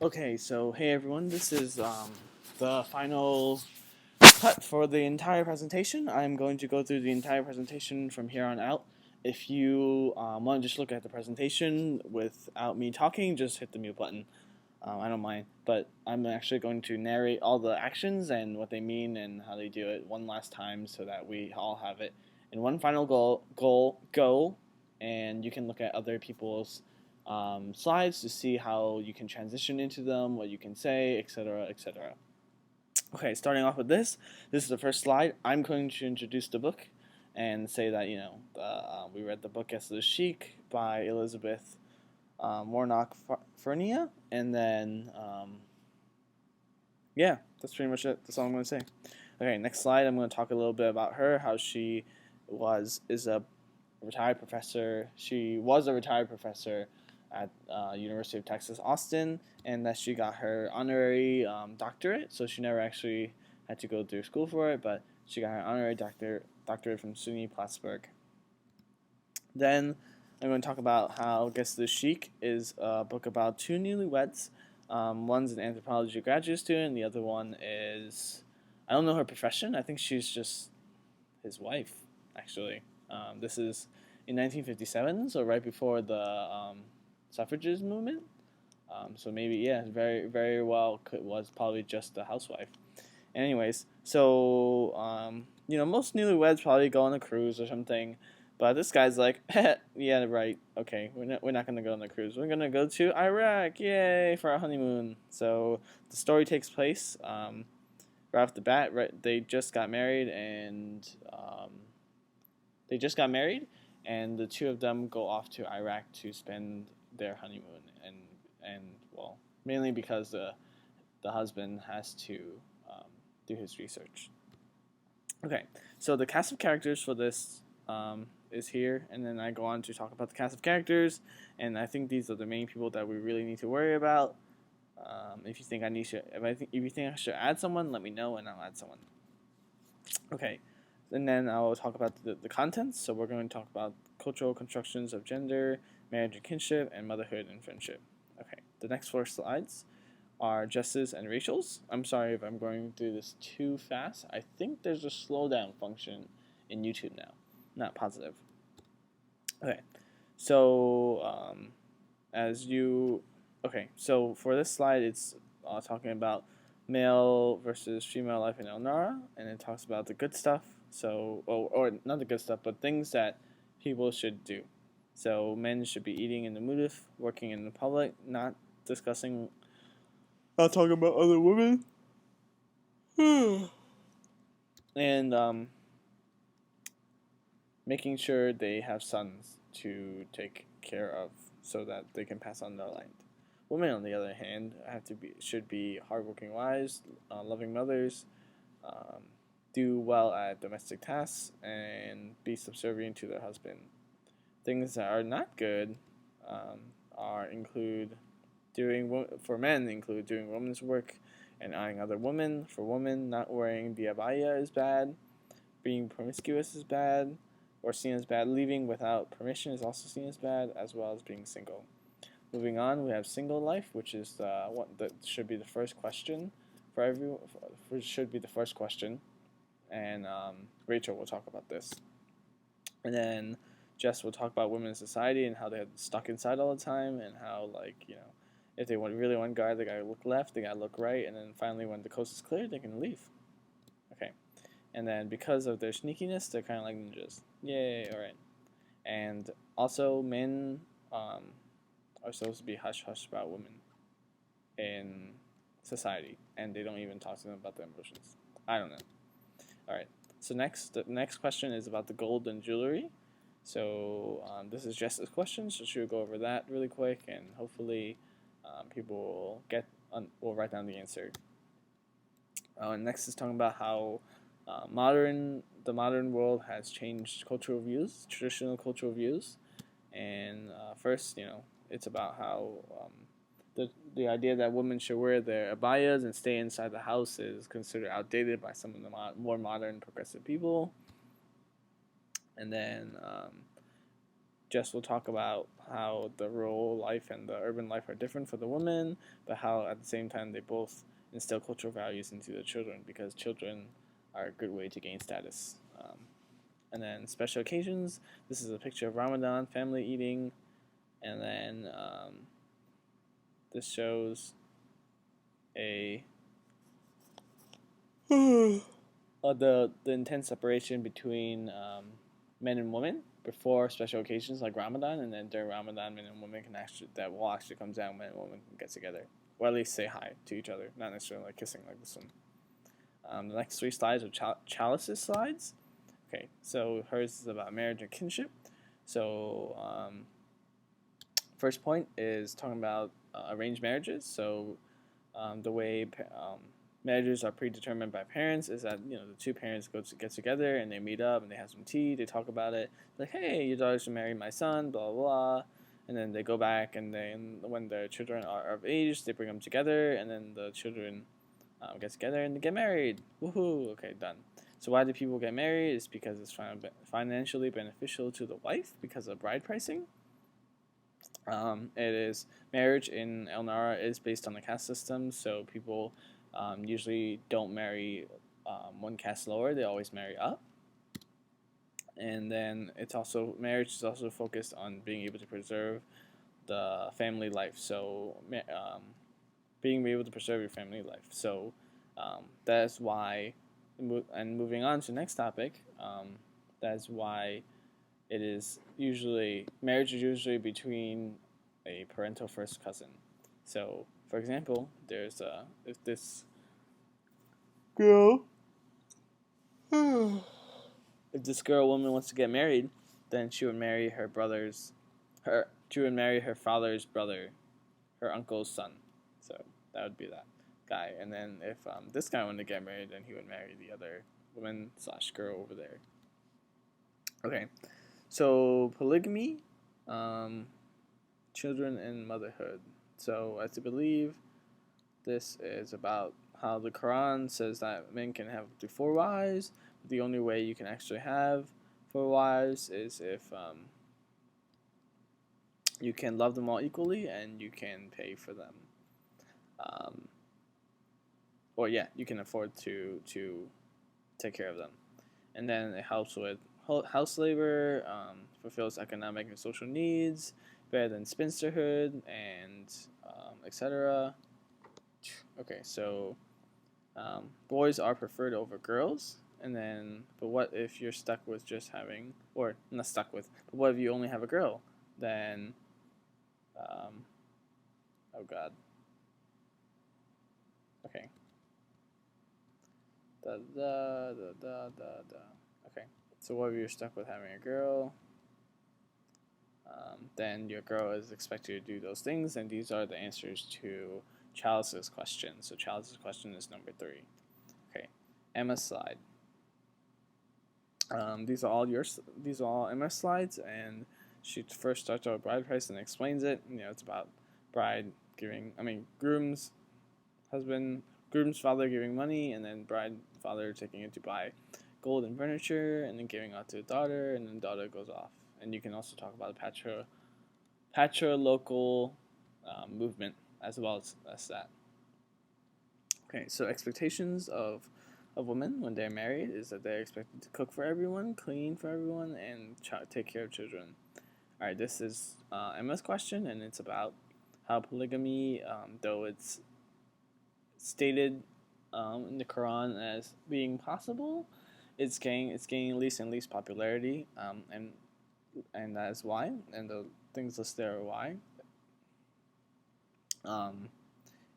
Okay, so hey everyone, this is the final cut for the entire presentation. I'm going to go through the entire presentation from here on out. If you want to just look at the presentation without me talking, just hit the mute button. I don't mind, but I'm actually going to narrate all the actions and what they mean and how they do it one last time so that we all have it in one final go, and you can look at other people's slides to see how you can transition into them, what you can say, etc., etc. Okay, starting off with this is the first slide. I'm going to introduce the book and say that we read the book Guess the Chic by Elizabeth Warnock Fernia, and then yeah, that's pretty much it. That's all I'm going to say. Okay, next slide. I'm going to talk a little bit about her, how she is a retired professor. She was a retired professor at University of Texas Austin, and that she got her honorary doctorate. So she never actually had to go through school for it, but she got her honorary doctorate from SUNY Plattsburgh. Then I'm going to talk about how Guess the Chic is a book about two newlyweds. One's an anthropology graduate student, the other one is, I don't know her profession. I think she's just his wife, actually. This is in 1957, so right before the suffragist movement. So maybe, yeah, very, very well was probably just a housewife. Anyways, so most newlyweds probably go on a cruise or something, but this guy's like, yeah, right, okay, we're not gonna go on the cruise. We're gonna go to Iraq, yay, for our honeymoon. So the story takes place right off the bat. Right, they just got married, and the two of them go off to Iraq to spend their honeymoon, and well, mainly because the husband has to do his research. Okay, so the cast of characters for this is here, and then I go on to talk about the cast of characters, and I think these are the main people that we really need to worry about. If you think if you think I should add someone, let me know, and I'll add someone. Okay, and then I'll talk about the contents. So we're going to talk about cultural constructions of gender, marriage and kinship, and motherhood and friendship. Okay, the next four slides are Jess's and Rachel's. I'm sorry if I'm going through this too fast. I think there's a slowdown function in YouTube now. Not positive. Okay, so so for this slide, it's talking about male versus female life in Elnara, and it talks about the good stuff. So, or not the good stuff, but things that people should do. So men should be eating in the mudif, working in the public, not discussing, not talking about other women, and making sure they have sons to take care of so that they can pass on their land. Women, on the other hand, should be hardworking wives, loving mothers, um, do well at domestic tasks, and be subservient to their husband. Things that are not good include for men include doing women's work and eyeing other women. For women, not wearing the abaya is bad. Being promiscuous is bad, or seen as bad. Leaving without permission is also seen as bad, as well as being single. Moving on, we have single life, which is what that should be the first question for everyone. Should be the first question, and Rachel will talk about this, and then Jess will talk about women in society and how they're stuck inside all the time, and how if they really want guy, they gotta look left, they gotta look right, and then finally when the coast is clear, they can leave. Okay, and then because of their sneakiness, they're kind of like ninjas. Yay! All right, and also men are supposed to be hush hush about women in society, and they don't even talk to them about their emotions. I don't know. All right. So the next question is about the gold and jewelry. So this is Jess's question, so she'll go over that really quick, and hopefully people will write down the answer. Next is talking about how the modern world has changed cultural views, traditional cultural views, and first, it's about how the idea that women should wear their abayas and stay inside the house is considered outdated by some of the more modern progressive people. And then Jess will talk about how the rural life and the urban life are different for the women, but how at the same time they both instill cultural values into the children because children are a good way to gain status. And then special occasions. This is a picture of Ramadan, family eating, and then this shows a the intense separation between men and women before special occasions like Ramadan, and then during Ramadan, men and women will actually come down, men and women can get together, or at least say hi to each other, not necessarily like kissing like this one. The next three slides are chalices slides. Okay, so hers is about marriage and kinship. So first point is talking about arranged marriages. So the way marriages are predetermined by parents is that the two parents get together and they meet up and they have some tea, they talk about it, like, hey, your daughter should marry my son, blah blah blah, and then they go back and then when the children are of age, they bring them together, and then the children get together and they get married. Woohoo! Okay, done. So why do people get married? It's because it's financially beneficial to the wife because of bride pricing. It is marriage in El Nara is based on the caste system, so people usually don't marry one caste lower; they always marry up. And then marriage is also focused on being able to preserve the family life. So being able to preserve your family life. So that's why. And moving on to the next topic, that's why marriage is usually between a parental first cousin. So, for example, if this girl, if this girl woman wants to get married, then she would marry she would marry her father's brother, her uncle's son. So that would be that guy. And then if this guy wanted to get married, then he would marry the other woman / girl over there. Okay, so polygamy, children and motherhood. So I believe this is about how the Quran says that men can have up to 4 wives. But the only way you can actually have 4 wives is if you can love them all equally and you can pay for them. Or yeah, you can afford to take care of them. And then it helps with house labor, fulfills economic and social needs, better than spinsterhood, and etc. Okay, so boys are preferred over girls, but what if you're stuck with just having, or not stuck with, but what if you only have a girl? Then, oh god. Okay. Okay, so what if you're stuck with having a girl? Then your girl is expected to do those things, and these are the answers to Chalice's question. So Chalice's question is number 3. Okay, Emma's slide. These are all Emma's slides, and she first starts out with bride price and explains it. It's about groom's father giving money, and then bride father taking it to buy gold and furniture, and then giving out to the daughter, and then daughter goes off. And you can also talk about the patrilocal movement as well as that. Okay, so expectations of women when they're married is that they're expected to cook for everyone, clean for everyone, and take care of children. All right, this is Emma's question, and it's about how polygamy, though it's stated in the Quran as being possible, it's gaining least and least popularity, and that is why, and the things listed there are why.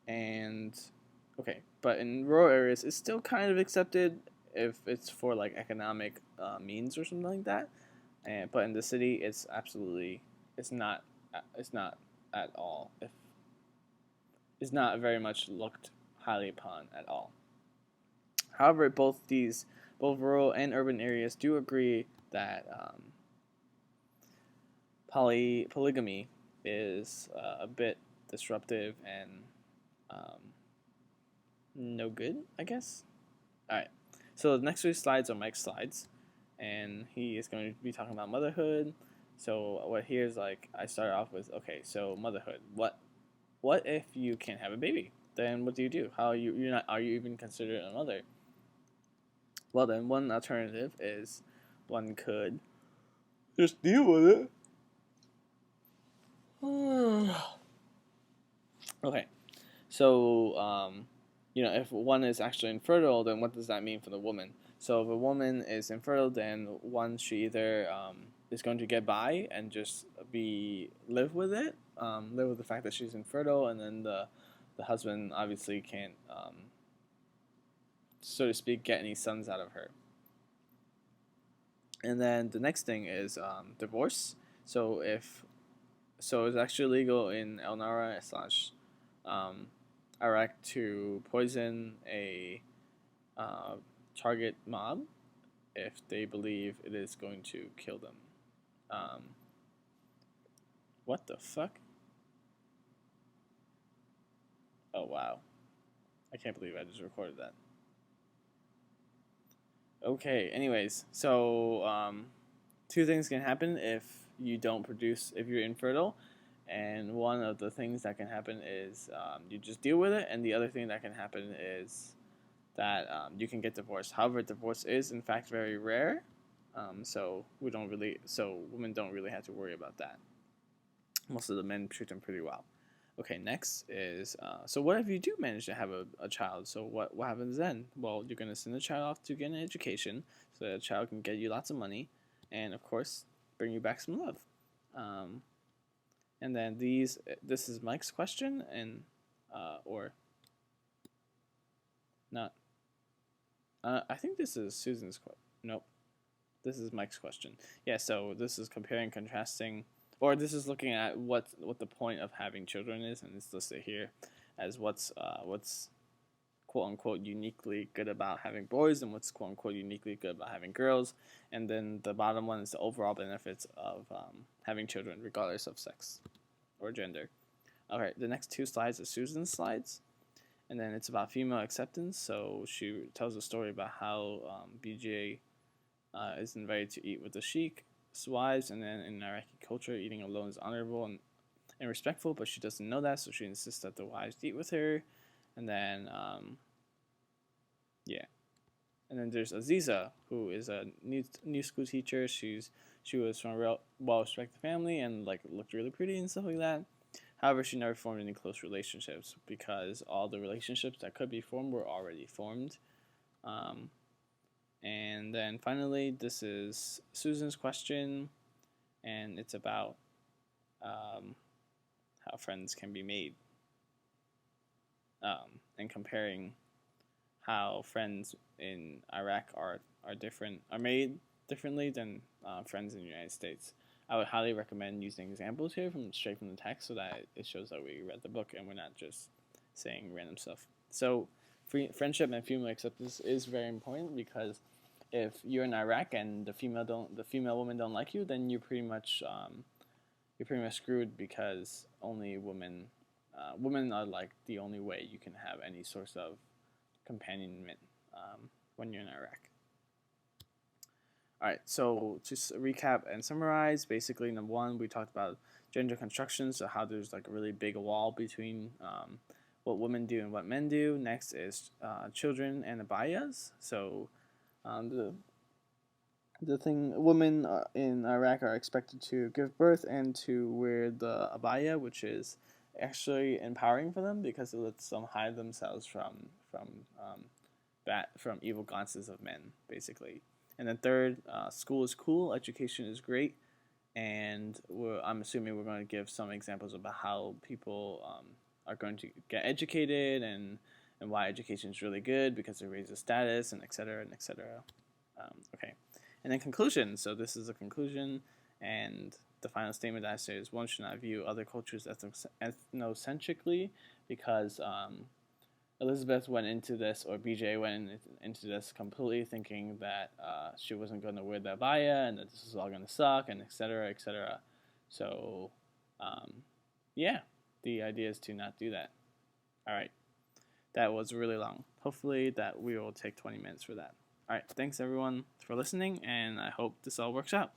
And okay, but in rural areas, it's still kind of accepted if it's for like economic means or something like that. But in the city, it's not at all. It's not very much looked highly upon at all. However, both rural and urban areas do agree that polygamy is a bit disruptive and no good, I guess. Alright, so the next 3 slides are Mike's slides, and he is going to be talking about motherhood. So what here's like, I start off with, okay, so motherhood. What if you can't have a baby? Then what do? How you're not, are you even considered a mother? Well, then one alternative is one could just deal with it. Okay, so if one is actually infertile, then what does that mean for the woman? So if a woman is infertile, then one she either is going to get by and just live with it, live with the fact that she's infertile, and then the husband obviously can't, so to speak, get any sons out of her. And then the next thing is divorce. So it's actually legal in El Nara / Iraq to poison a target mob if they believe it is going to kill them. What the fuck? Oh wow. I can't believe I just recorded that. Okay, anyways, so two things can happen if you don't produce, if you're infertile. And one of the things that can happen is you just deal with it, and the other thing that can happen is that you can get divorced. However, divorce is in fact very rare, so women don't really have to worry about that. Most of the men treat them pretty well. Okay, next is so what if you do manage to have a child? So what happens then? Well, you're gonna send the child off to get an education, so that the child can get you lots of money, and of course bring you back some love. And then this is Mike's question, and or not. I think this is Susan's question. Nope, this is Mike's question. Yeah, so this is comparing, contrasting, or this is looking at what the point of having children is, and it's listed here as what's quote unquote uniquely good about having boys, and what's quote unquote uniquely good about having girls, and then the bottom one is the overall benefits of having children, regardless of sex or gender. Okay, the next two slides are Susan's slides, and then it's about female acceptance. So she tells a story about how BJ is invited to eat with the sheikh's wives, and then in Iraqi culture, eating alone is honorable and respectful, but she doesn't know that, so she insists that the wives eat with her. And then, and then there's Aziza, who is a new school teacher. She was from a real well-respected family and like looked really pretty and stuff like that. However, she never formed any close relationships because all the relationships that could be formed were already formed. And then finally, this is Susan's question, and it's about how friends can be made, and comparing how friends in Iraq are made differently than friends in the United States. I would highly recommend using examples here straight from the text, so that it shows that we read the book and we're not just saying random stuff. So friendship and female acceptance is very important, because if you're in Iraq and the female women don't like you, then you're pretty much screwed, because only women are like the only way you can have any source of companionment when you're in Iraq. Alright, so just recap and summarize. Basically, number one, we talked about gender construction, so how there's like a really big wall between what women do and what men do. Next is children and abayas. So the thing, women in Iraq are expected to give birth and to wear the abaya, which is actually empowering for them, because it lets them hide themselves from evil glances of men, basically. And then third, school is cool, education is great, and I'm assuming we're going to give some examples about how people are going to get educated, and why education is really good, because it raises status, and etc. and etc. Okay, and then conclusion. So this is a conclusion, and the final statement that I say is one should not view other cultures ethnocentrically, because Elizabeth went into this, or BJ went into this completely thinking that she wasn't going to wear the abaya, and that this was all going to suck, and etc., etc. So, yeah, the idea is to not do that. All right, that was really long. Hopefully that we will take 20 minutes for that. All right, thanks everyone for listening, and I hope this all works out.